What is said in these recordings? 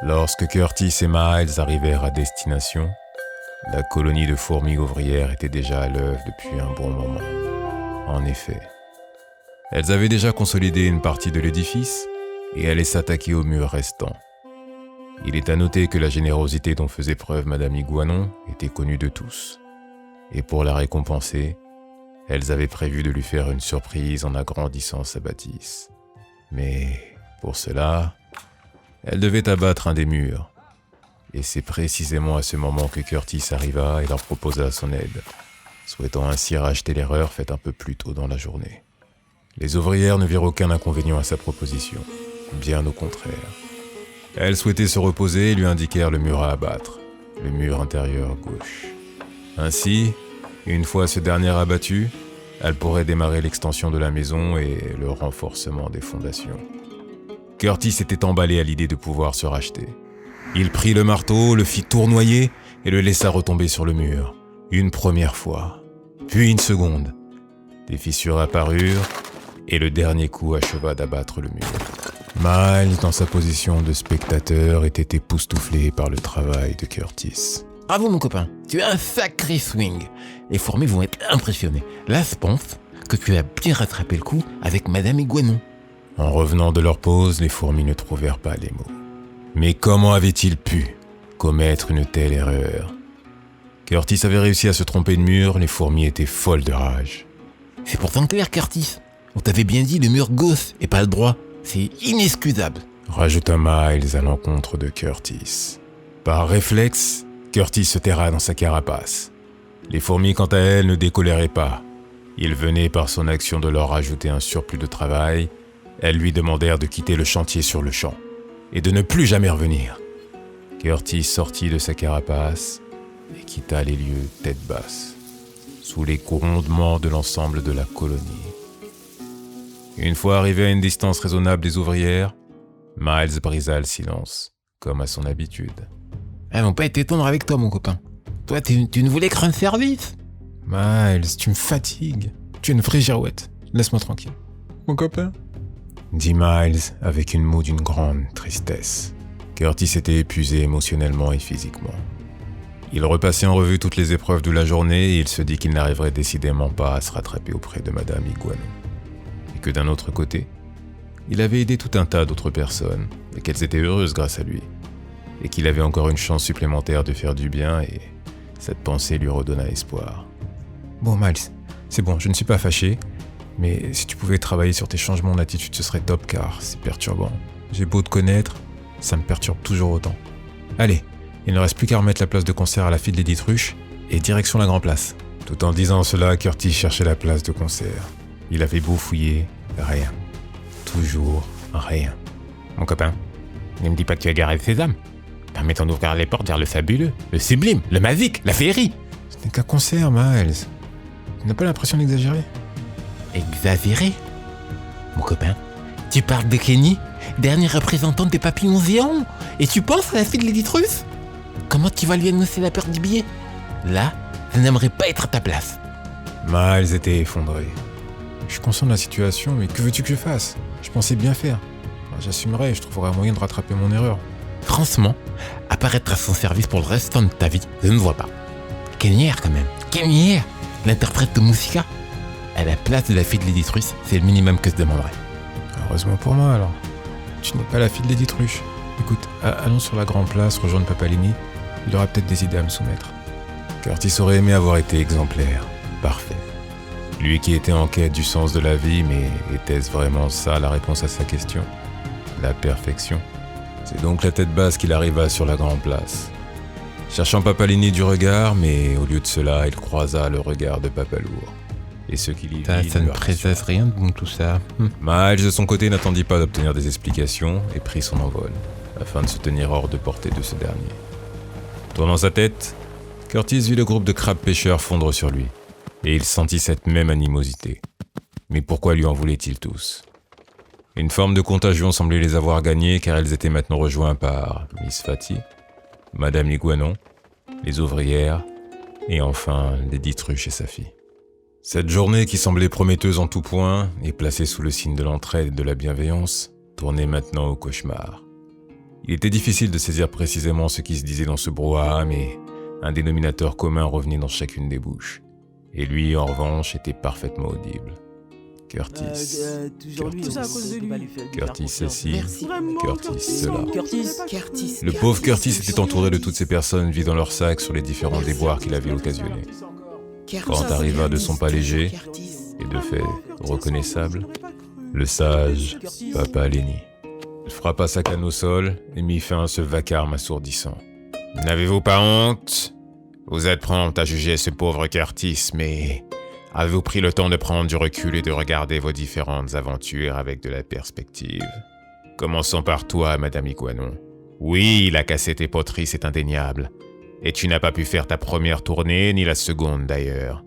Lorsque Curtis et Miles arrivèrent à destination, la colonie de fourmis ouvrières était déjà à l'œuvre depuis un bon moment. En effet, elles avaient déjà consolidé une partie de l'édifice et allaient s'attaquer aux murs restants. Il est à noter que la générosité dont faisait preuve Madame Iguanon était connue de tous. Et pour la récompenser, elles avaient prévu de lui faire une surprise en agrandissant sa bâtisse. Mais pour cela, elles devaient abattre un des murs. Et c'est précisément à ce moment que Curtis arriva et leur proposa son aide, souhaitant ainsi racheter l'erreur faite un peu plus tôt dans la journée. Les ouvrières ne virent aucun inconvénient à sa proposition, bien au contraire. Elles souhaitaient se reposer et lui indiquèrent le mur à abattre, le mur intérieur gauche. Ainsi, une fois ce dernier abattu, elles pourraient démarrer l'extension de la maison et le renforcement des fondations. Curtis était emballé à l'idée de pouvoir se racheter. Il prit le marteau, le fit tournoyer et le laissa retomber sur le mur. Une première fois, puis une seconde. Des fissures apparurent et le dernier coup acheva d'abattre le mur. Miles, dans sa position de spectateur, était époustouflé par le travail de Curtis. Bravo mon copain, tu as un sacré swing. Les fourmis vont être impressionnées. Là, je pense que tu as bien rattrapé le coup avec Madame Iguanon. En revenant de leur pause, les fourmis ne trouvèrent pas les mots. Mais comment avait-il pu commettre une telle erreur ? Curtis avait réussi à se tromper de mur, les fourmis étaient folles de rage. C'est pourtant clair, Curtis. On t'avait bien dit le mur gauche et pas le droit. C'est inexcusable. Rajouta Miles à l'encontre de Curtis. Par réflexe, Curtis se terra dans sa carapace. Les fourmis, quant à elles, ne décoléraient pas. Il venait par son action de leur ajouter un surplus de travail. Elles lui demandèrent de quitter le chantier sur le champ et de ne plus jamais revenir. Curtis sortit de sa carapace et quitta les lieux tête basse, sous les grondements de l'ensemble de la colonie. Une fois arrivé à une distance raisonnable des ouvrières, Miles brisa le silence, comme à son habitude. Elles vont pas être tendre avec toi, mon copain. Toi, tu ne voulais que rendre service. Miles, tu me fatigues. Tu es une vraie girouette. Laisse-moi tranquille. Mon copain ? Dit Miles avec une moue d'une grande tristesse. Curtis était épuisé émotionnellement et physiquement. Il repassait en revue toutes les épreuves de la journée et il se dit qu'il n'arriverait décidément pas à se rattraper auprès de Madame Iguanon. Et que d'un autre côté, il avait aidé tout un tas d'autres personnes et qu'elles étaient heureuses grâce à lui. Et qu'il avait encore une chance supplémentaire de faire du bien et cette pensée lui redonna espoir. Bon Miles, c'est bon, je ne suis pas fâché. Mais si tu pouvais travailler sur tes changements d'attitude, ce serait top car c'est perturbant. J'ai beau te connaître, ça me perturbe toujours autant. Allez, il ne reste plus qu'à remettre la place de concert à la fille de Lady Truche et direction la Grand Place. Tout en disant cela, Curtis cherchait la place de concert. Il avait beau fouiller, rien. Toujours rien. Mon copain, ne me dis pas que tu as garé Sésame. Permettons d'ouvrir les portes vers le fabuleux, le sublime, le magique, la féerie. Ce n'est qu'un concert, Miles. Tu n'as pas l'impression d'exagérer ? Exagéré ? Mon copain, tu parles de Kenny, dernière représentante des papillons géants, et tu penses à la fille de Lady Truce ? Comment tu vas lui annoncer la perte du billet ? Là, je n'aimerais pas être à ta place. Miles était effondré. Je suis conscient de la situation, mais que veux-tu que je fasse ? Je pensais bien faire. J'assumerai et je trouverai un moyen de rattraper mon erreur. Franchement, apparaître à son service pour le restant de ta vie, je ne vois pas. Kenny quand même. Kenny, l'interprète de Moussika. À la place de la fille de Lady Truce, c'est le minimum que je demanderais. Heureusement pour moi alors. Tu n'es pas la fille de Lady Truche. Écoute, allons sur la Grande Place, rejoindre Papalini. Il aura peut-être des idées à me soumettre. Curtis aurait aimé avoir été exemplaire. Parfait. Lui qui était en quête du sens de la vie, mais était-ce vraiment ça la réponse à sa question ? La perfection. C'est donc la tête basse qu'il arriva sur la Grande Place. Cherchant Papalini du regard, mais au lieu de cela, il croisa le regard de Papalour. Et ce qu'il y vit... Ça ne présage rien de bon tout ça. Miles, de son côté, n'attendit pas d'obtenir des explications et prit son envol, afin de se tenir hors de portée de ce dernier. Tournant sa tête, Curtis vit le groupe de crabes pêcheurs fondre sur lui, et il sentit cette même animosité. Mais pourquoi lui en voulaient-ils tous ? Une forme de contagion semblait les avoir gagnés, car elles étaient maintenant rejointes par Miss Fatty, Madame Iguanon, les ouvrières, et enfin Lady Truche et sa fille. Cette journée qui semblait prometteuse en tout point et placée sous le signe de l'entraide et de la bienveillance tournait maintenant au cauchemar. Il était difficile de saisir précisément ce qui se disait dans ce brouhaha, mais un dénominateur commun revenait dans chacune des bouches. Et lui, en revanche, était parfaitement audible. Curtis. Toujours lui, Tout ça à cause de lui. Curtis ceci, Merci. Curtis cela. Curtis. Le pauvre Curtis était entouré de toutes ces personnes vidant leurs sacs sur les différents déboires qu'il avait occasionnés. Quand arriva de son pas léger, et de fait reconnaissable, le sage Papa Lenny. Il frappa sa canne au sol et mit fin à ce vacarme assourdissant. « N'avez-vous pas honte ? Vous êtes prompt à juger ce pauvre Curtis, mais avez-vous pris le temps de prendre du recul et de regarder vos différentes aventures avec de la perspective ? Commençons par toi, Madame Iguanon. Oui, la cassé tes poteries, c'est indéniable. Et tu n'as pas pu faire ta première tournée, ni la seconde d'ailleurs.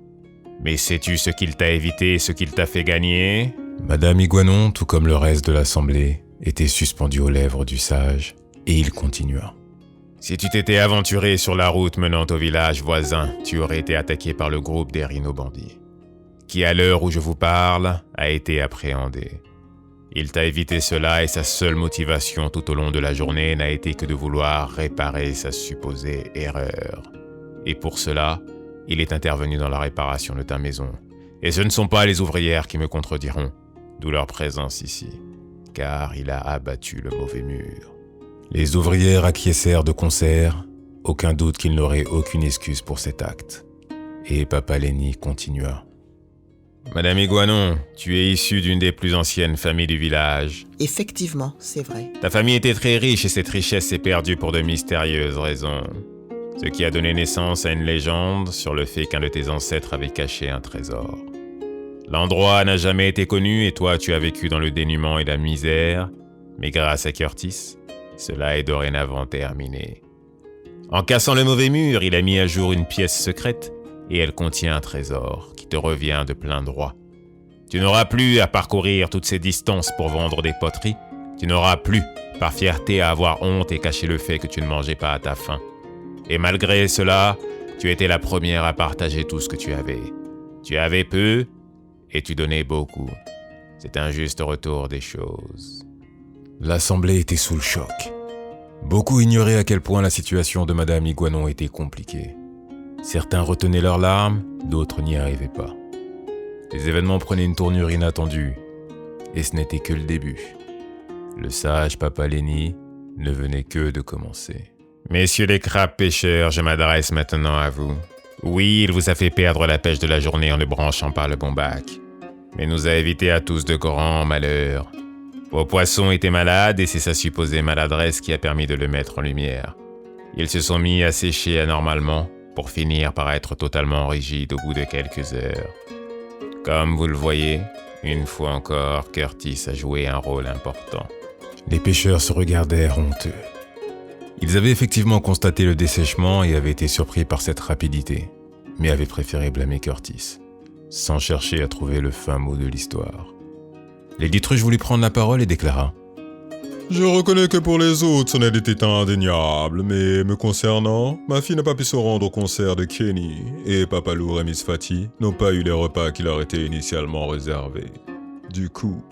Mais sais-tu ce qu'il t'a évité et ce qu'il t'a fait gagner ? » Madame Iguanon, tout comme le reste de l'assemblée, était suspendue aux lèvres du sage, et il continua. Si tu t'étais aventuré sur la route menant au village voisin, tu aurais été attaqué par le groupe des rhino-bandits, qui à l'heure où je vous parle, a été appréhendé. Il t'a évité cela et sa seule motivation tout au long de la journée n'a été que de vouloir réparer sa supposée erreur. Et pour cela, il est intervenu dans la réparation de ta maison. Et ce ne sont pas les ouvrières qui me contrediront, d'où leur présence ici, car il a abattu le mauvais mur. Les ouvrières acquiescèrent de concert, aucun doute qu'il n'aurait aucune excuse pour cet acte. Et Papa Lenny continua. Madame Iguanon, tu es issue d'une des plus anciennes familles du village. Effectivement, c'est vrai. Ta famille était très riche et cette richesse s'est perdue pour de mystérieuses raisons. Ce qui a donné naissance à une légende sur le fait qu'un de tes ancêtres avait caché un trésor. L'endroit n'a jamais été connu et toi tu as vécu dans le dénuement et la misère, mais grâce à Curtis, cela est dorénavant terminé. En cassant le mauvais mur, il a mis à jour une pièce secrète et elle contient un trésor qui te revient de plein droit. Tu n'auras plus à parcourir toutes ces distances pour vendre des poteries, tu n'auras plus, par fierté, à avoir honte et cacher le fait que tu ne mangeais pas à ta faim. Et malgré cela, tu étais la première à partager tout ce que tu avais. Tu avais peu et tu donnais beaucoup. C'est un juste retour des choses. L'assemblée était sous le choc. Beaucoup ignoraient à quel point la situation de Madame Iguanon était compliquée. Certains retenaient leurs larmes, d'autres n'y arrivaient pas. Les événements prenaient une tournure inattendue, et ce n'était que le début. Le sage Papa Lenny ne venait que de commencer. Messieurs les crabes pêcheurs, je m'adresse maintenant à vous. Oui, il vous a fait perdre la pêche de la journée en le branchant par le bon bac, mais nous a évité à tous de grands malheurs. Vos poissons étaient malades et c'est sa supposée maladresse qui a permis de le mettre en lumière. Ils se sont mis à sécher anormalement pour finir par être totalement rigides au bout de quelques heures. Comme vous le voyez, une fois encore, Curtis a joué un rôle important. Les pêcheurs se regardèrent honteux. Ils avaient effectivement constaté le dessèchement et avaient été surpris par cette rapidité, mais avaient préféré blâmer Curtis, sans chercher à trouver le fin mot de l'histoire. Lady Truche voulut prendre la parole et déclara. Je reconnais que pour les autres, ce n'est été indéniable, mais me concernant, ma fille n'a pas pu se rendre au concert de Kenny, et Papa Lourd et Miss Fatty n'ont pas eu les repas qui leur étaient initialement réservés. Du coup,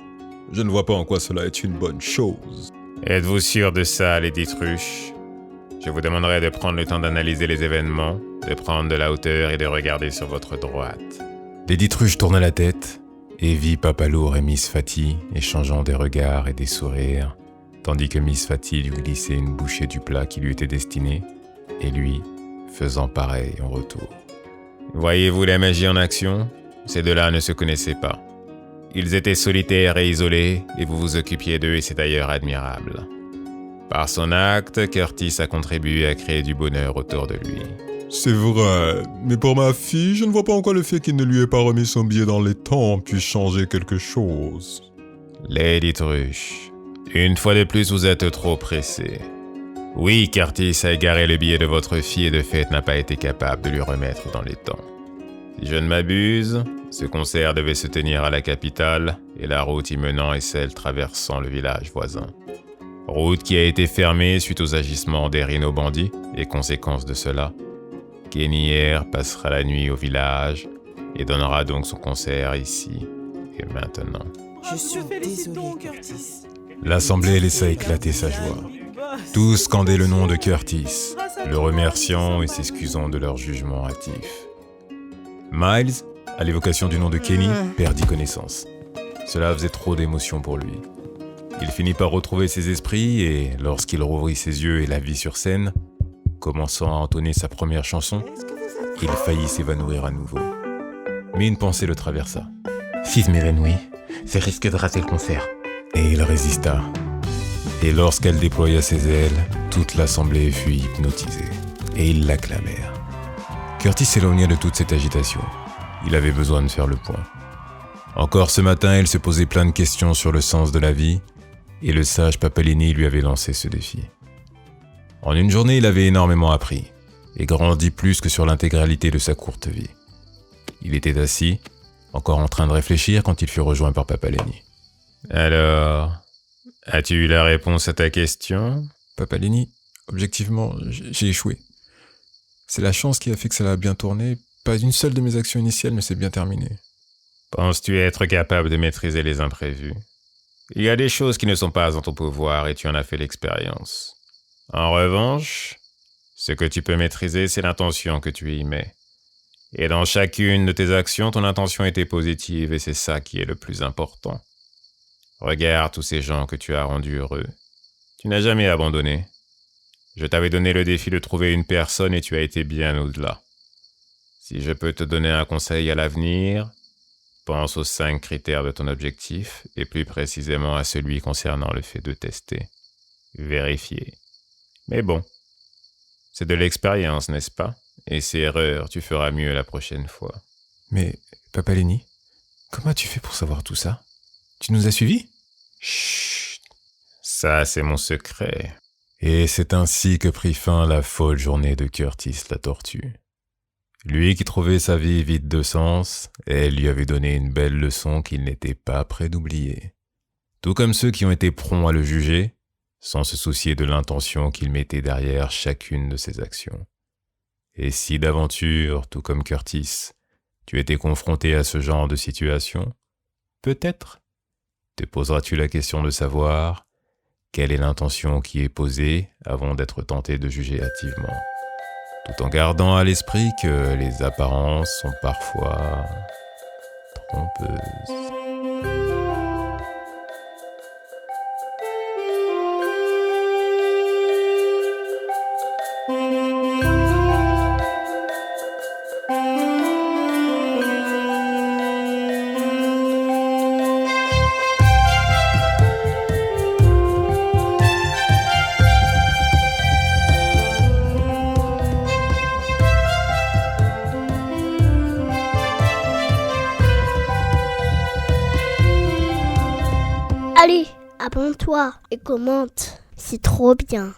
je ne vois pas en quoi cela est une bonne chose. Êtes-vous sûr de ça, Lady Truche ? Je vous demanderai de prendre le temps d'analyser les événements, de prendre de la hauteur et de regarder sur votre droite. Lady Truche tourna la tête et vit Papa Lourd et Miss Fatty échangeant des regards et des sourires, tandis que Miss Fatty lui glissait une bouchée du plat qui lui était destiné, et lui faisant pareil en retour. Voyez-vous la magie en action ? Ces deux-là ne se connaissaient pas. Ils étaient solitaires et isolés, et vous vous occupiez d'eux et c'est d'ailleurs admirable. Par son acte, Curtis a contribué à créer du bonheur autour de lui. C'est vrai, mais pour ma fille, je ne vois pas en quoi le fait qu'il ne lui ait pas remis son billet dans les temps puisse changer quelque chose. Lady Truche, une fois de plus vous êtes trop pressé. Oui, Curtis a égaré le billet de votre fille et de fait n'a pas été capable de lui remettre dans les temps. Si je ne m'abuse, ce concert devait se tenir à la capitale et la route y menant est celle traversant le village voisin. Route qui a été fermée suite aux agissements des rhino-bandits et conséquence de cela, Kenny Air passera la nuit au village et donnera donc son concert ici et maintenant. Je suis désolée, Curtis. L'assemblée laissa éclater sa joie. Tous scandaient le nom de Curtis, le remerciant et s'excusant de leur jugement hâtif. Miles, à l'évocation du nom de Kenny, perdit connaissance. Cela faisait trop d'émotions pour lui. Il finit par retrouver ses esprits et, lorsqu'il rouvrit ses yeux et la vit sur scène, commençant à entonner sa première chanson, il faillit s'évanouir à nouveau. Mais une pensée le traversa. Si je m'évanouis, c'est risque de rater le concert. Et il résista. Et lorsqu'elle déploya ses ailes, toute l'assemblée fut hypnotisée. Et ils l'acclamèrent. Curtis s'éloigna de toute cette agitation. Il avait besoin de faire le point. Encore ce matin, il se posait plein de questions sur le sens de la vie, et le sage Papalini lui avait lancé ce défi. En une journée, il avait énormément appris, et grandi plus que sur l'intégralité de sa courte vie. Il était assis, encore en train de réfléchir quand il fut rejoint par Papalini. « Alors, as-tu eu la réponse à ta question ?» Papalini, objectivement, j'ai échoué. C'est la chance qui a fait que ça a bien tourné. Pas une seule de mes actions initiales ne s'est bien terminée. Penses-tu être capable de maîtriser les imprévus ? Il y a des choses qui ne sont pas en ton pouvoir et tu en as fait l'expérience. En revanche, ce que tu peux maîtriser, c'est l'intention que tu y mets. Et dans chacune de tes actions, ton intention était positive et c'est ça qui est le plus important. Regarde tous ces gens que tu as rendus heureux. Tu n'as jamais abandonné. Je t'avais donné le défi de trouver une personne et tu as été bien au-delà. Si je peux te donner un conseil à l'avenir, pense aux 5 critères de ton objectif et plus précisément à celui concernant le fait de tester, vérifier. Mais bon, c'est de l'expérience, n'est-ce pas ? Et ces erreurs, tu feras mieux la prochaine fois. Mais, Papalini, comment as-tu fait pour savoir tout ça ? Tu nous as suivis ? Chut, ça c'est mon secret. Et c'est ainsi que prit fin la folle journée de Curtis la tortue. Lui qui trouvait sa vie vide de sens, elle lui avait donné une belle leçon qu'il n'était pas prêt d'oublier. Tout comme ceux qui ont été prompts à le juger, sans se soucier de l'intention qu'il mettait derrière chacune de ses actions. Et si d'aventure, tout comme Curtis, tu étais confronté à ce genre de situation, peut-être te poseras-tu la question de savoir quelle est l'intention qui est posée avant d'être tenté de juger hâtivement, tout en gardant à l'esprit que les apparences sont parfois trompeuses. Allez, abonne-toi et commente, c'est trop bien.